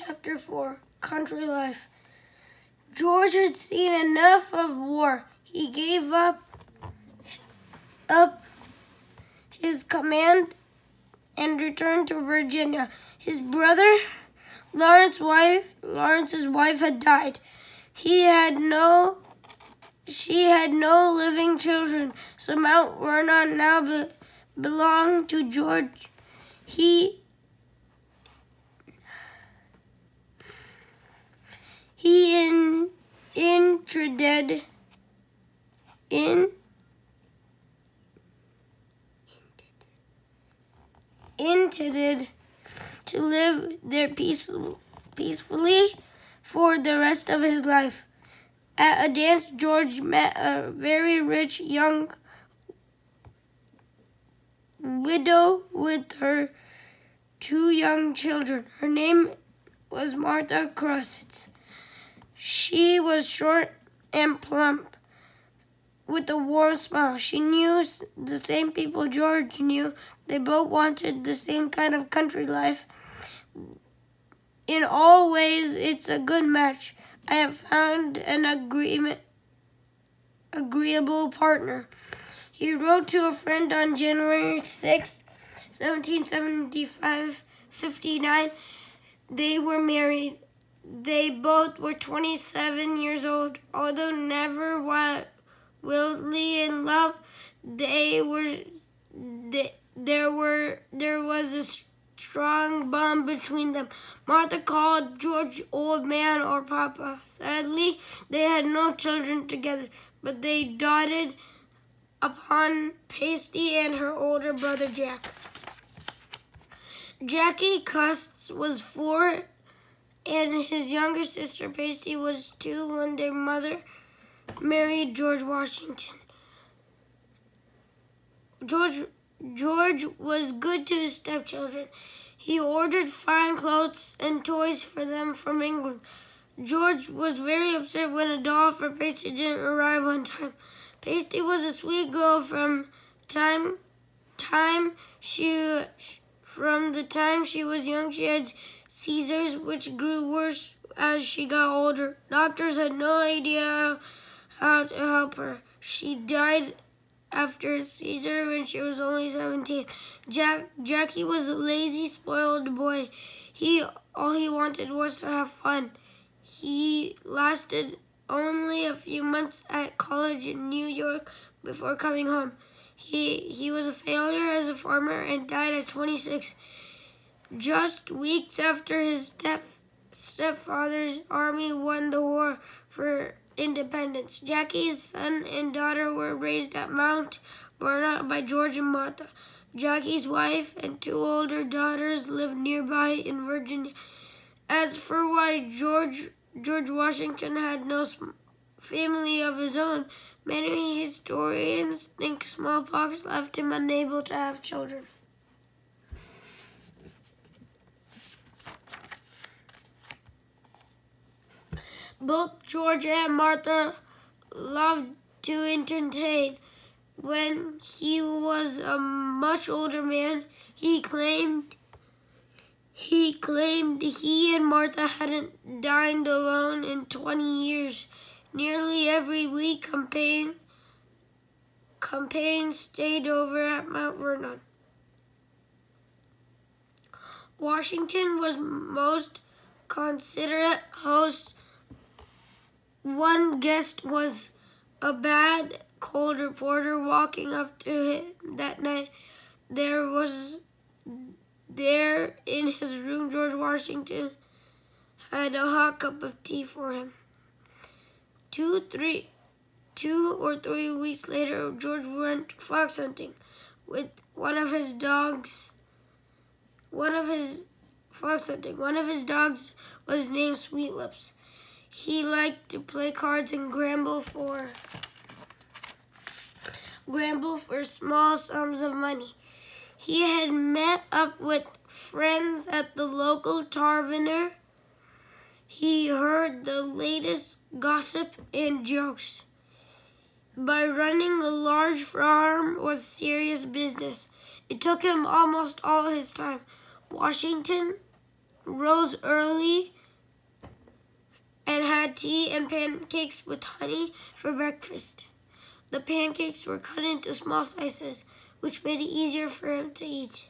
Chapter 4, Country Life. George had seen enough of war. He gave up his command and returned to Virginia. His brother, Lawrence's wife had died. She had no living children, so Mount Vernon now belonged to George. He intended to live there peacefully for the rest of his life. At a dance, George met a very rich young widow with her 2 young children. Her name was Martha Crosset. She was short and plump, with a warm smile. She knew the same people George knew. They both wanted the same kind of country life. In all ways, it's a good match. I have found an agreeable partner. He wrote to a friend on January 6, 1759. They were married. They both were 27 years old. Although never wildly in love, there was a strong bond between them. Martha called George old man or papa. Sadly, they had no children together, but they doted upon Pasty and her older brother Jack. Jackie Custis was 4 and his younger sister Pasty was 2 when their mother married George Washington. George was good to his stepchildren. He ordered fine clothes and toys for them from England. George was very upset when a doll for Pasty didn't arrive on time. Pasty was a sweet girl from the time she was young. She had seizures, which grew worse as she got older. Doctors had no idea how to help her. She died after a seizure when she was only 17. Jackie was a lazy, spoiled boy. All he wanted was to have fun. He lasted only a few months at college in New York before coming home. He was a failure as a farmer and died at 26, just weeks after his stepfather's army won the war for independence. Jackie's son and daughter were raised at Mount Vernon by George and Martha. Jackie's wife and 2 older daughters lived nearby in Virginia. As for why George Washington had no family of his own, many historians think smallpox left him unable to have children. Both George and Martha loved to entertain. When he was a much older man, he claimed he and Martha hadn't dined alone in 20 years. Nearly every week, campaign stayed over at Mount Vernon. Washington was most considerate host. One guest was a bad, cold reporter walking up to him that night. There in his room, George Washington had a hot cup of tea for him. 2 or 3 weeks later, George went fox hunting with one of his dogs was named Sweetlips. He liked to play cards and gamble for small sums of money. He had met up with friends at the local tavern. He heard the latest gossip and jokes. By running a large farm was serious business. It took him almost all his time. Washington rose early and had tea and pancakes with honey for breakfast. The pancakes were cut into small slices, which made it easier for him to eat.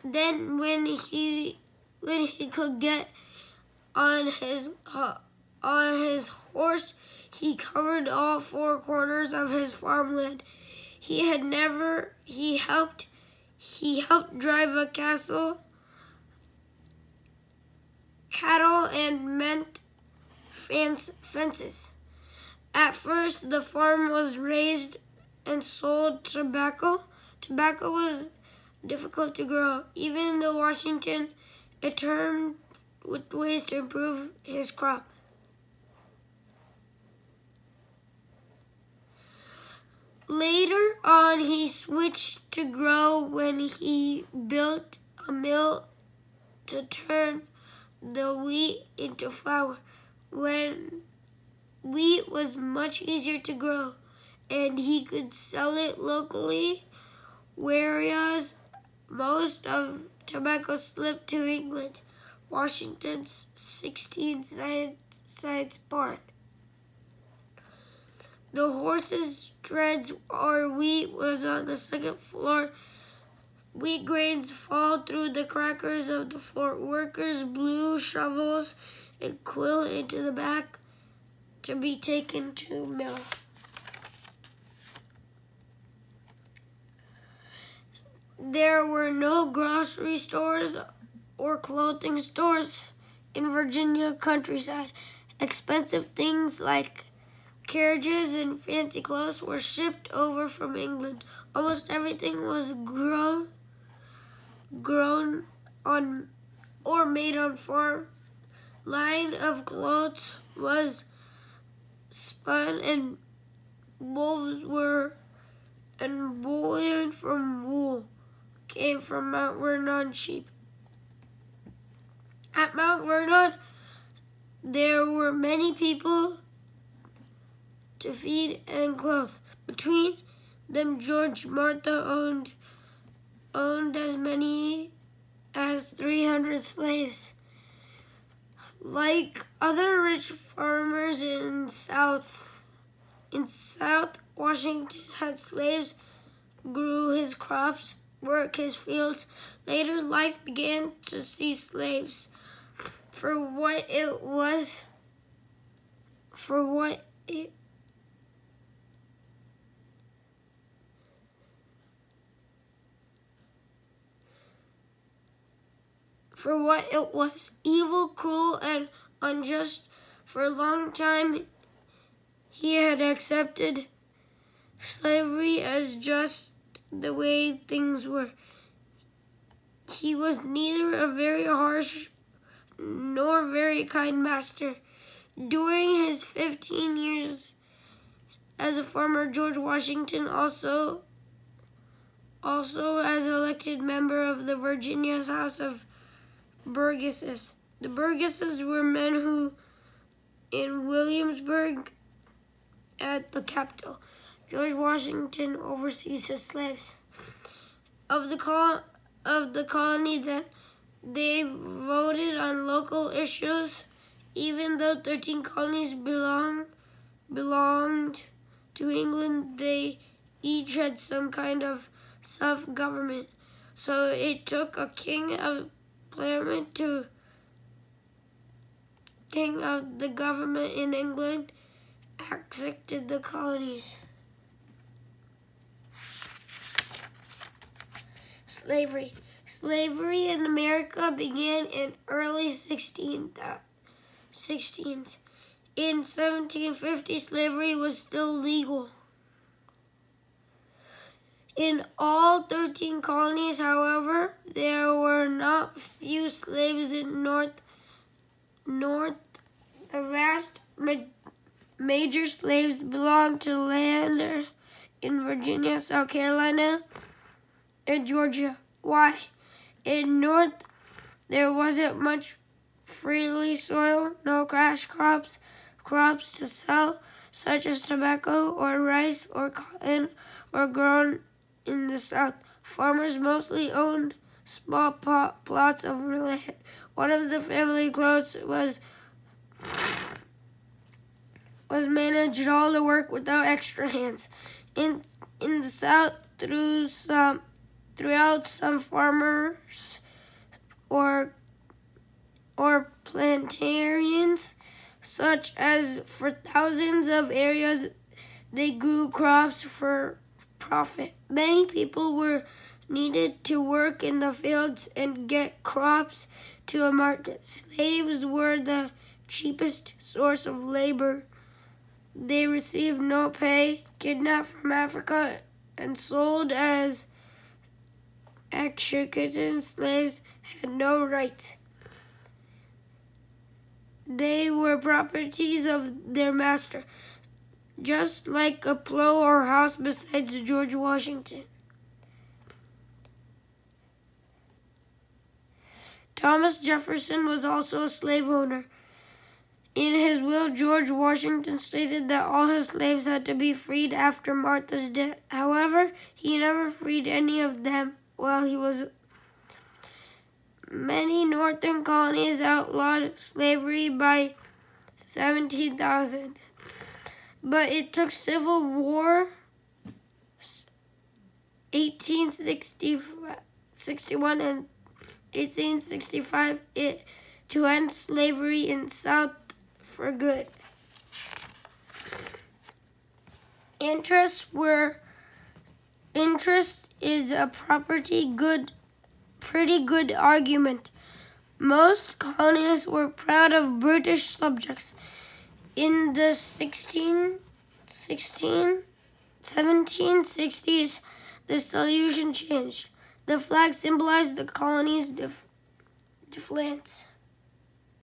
Then, when he could get on his horse, he covered all four corners of his farmland. He helped drive a cattle and mend fences. At first, the farm was raised and sold tobacco. Tobacco was difficult to grow. Even though Washington turned with ways to improve his crop. Later on, he switched to grow when he built a mill to turn the wheat into flour. When wheat was much easier to grow, and he could sell it locally, whereas most of tobacco slipped to England, Washington's 16-side barn. The horses' treads or wheat was on the second floor. Wheat grains fall through the crackers of the floor. Workers blew shovels and quill into the back to be taken to mill. There were no grocery stores or clothing stores in Virginia countryside. Expensive things like carriages and fancy clothes were shipped over from England. Almost everything was grown on or made on farm. Line of clothes was spun and woolen from wool came from Mount Vernon sheep. At Mount Vernon, there were many people to feed and clothe. Between them, George Martha owned as many as 300 slaves. Like other rich farmers in South Washington had slaves, grew his crops, worked his fields. Later, life began to see slaves for what it was evil, cruel, and unjust. For a long time, he had accepted slavery as just the way things were. He was neither a very harsh nor very kind master. During his 15 years as a farmer, George Washington also as elected member of the Virginia's House of Burgesses. The Burgesses were men who, in Williamsburg, at the capital, George Washington oversees his slaves. Of the colony, then, they voted on local issues. Even though 13 colonies belonged to England, they each had some kind of self-government. So it took a king of Parliament to king of the government in England accepted the colonies. Slavery. Slavery in America began in early 16th. In 1750, slavery was still legal. In all 13 colonies, however, there were not few slaves in North. The vast major slaves belonged to land in Virginia, South Carolina, and Georgia. Why? In North, there wasn't much freely soil, no cash crops to sell, such as tobacco or rice or cotton, or grown in the South. Farmers mostly owned small plots of land. One of the family clothes was managed all the work without extra hands. In the South, throughout some farmers or plantations, such as for thousands of areas, they grew crops for profit. Many people were needed to work in the fields and get crops to a market. Slaves were the cheapest source of labor. They received no pay, kidnapped from Africa, and sold as executed slaves, had no rights. They were properties of their master, just like a plow or house besides George Washington. Thomas Jefferson was also a slave owner. In his will, George Washington stated that all his slaves had to be freed after Martha's death. However, he never freed any of them while he was. Many northern colonies outlawed slavery by 17,000. But it took Civil War 1861 and 1865 to end slavery in the South for good. Interest is a pretty good argument. Most colonists were proud of British subjects. In the 1760s, the solution changed. The flag symbolized the colony's defense.